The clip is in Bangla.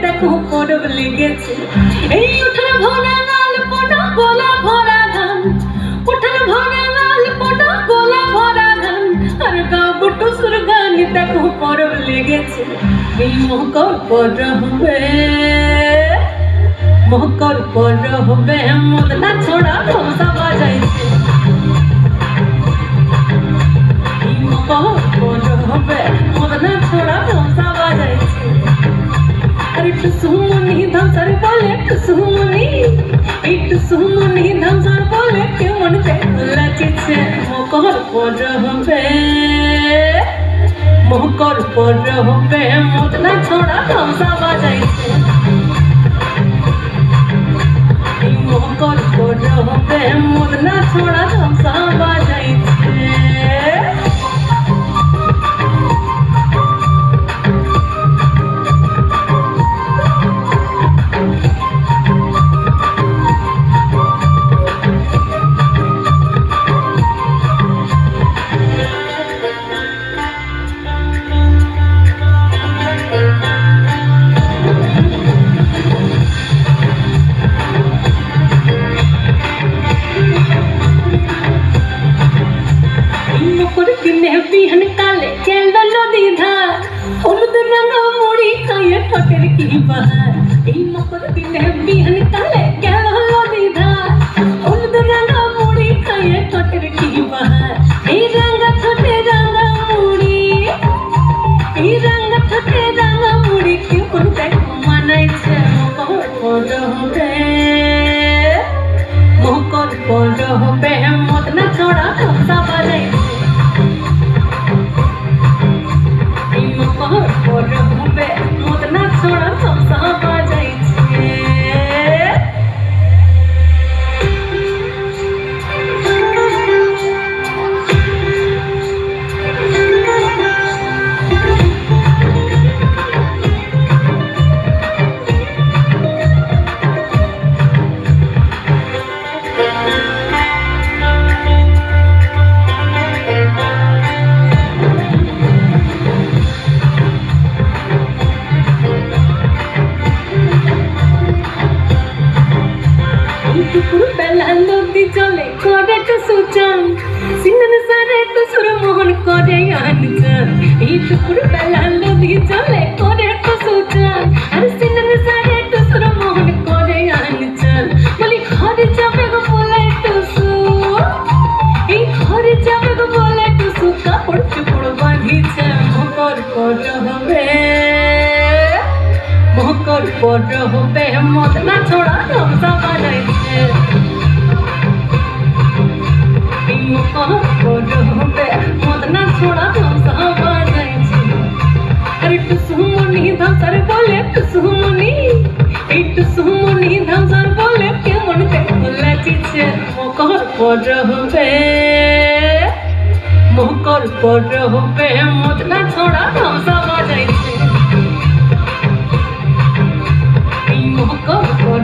দেখো পরব লেগেছে এই উঠানে ভরা লাল পোড়া গোলা ভরা ধান, উঠানে ভরা লাল পোড়া গোলা ভরা ধান, আর গাও বুটু সুরগানি দেখো পরব লেগেছে এই মহকর পর হবে, মহকর পর হবে মদনা ছোড়া ধমসা বাজাইছে এই মহকর পর হবে মদনা ছোড়া ধমসা বাজাইছে। টুসুমনি ধামসার বলে টুসুমনি, এই টুসুমনি ধামসার বলে কেমন লাচিছে মকর পর হবে, মকর পর হবে মদনা ছোড়া ধামসা বাজাইছে এই মকর পর হবে মদনা ছোড়া ধামসা বাজাইছে। बिहन काले केलो नदी धार हलुद रंग मुड़ी खाए ठोकर की बहार এই মকর দিনে বিহন কালে কেলো নदी धार हलुद रंग मुड़ी खाए ठोकर की बहार এই রঙ ঠোঁটে রঙ মুড়ি, এই রঙ ঠোঁটে রঙ মুড়ি কি কোনটা মানাইছে মকর পর হবে, মকর পর হবে মদনা ছোড়া ধমসা বাজাইছে পর হবে মদনা ছোড়া ধমসা বাজাইছে। বেলা নদী চলে করে তো সুচান সিনন সারে তো সুরমোহন করে আনজান এই টুকুর বেলা নদী চলে করে তো সুচান আর সিনন সারে তো সুরমোহন করে আনজান বলি ঘরে যাবে গো বলে টুসু, এই ঘরে যাবে গো বলে টুসু কাপড় চুপড় বাঁধিছে মকর পর হবে, মকর পর হবে মদনা ছোড়া ধমসা বাজাইছে এই মকর পর হবে মদনা ছোড়া ধমসা বাজাইছে। আরে টুসুমনি ধামসার বলে টুসুমনি, এই টুসুমনি ধামসার বলে কেমন লাচিছে মকর পর হবে, মকর পর হবে মদনা ছোড়া ধমসা বাজাইছে এই মকর পর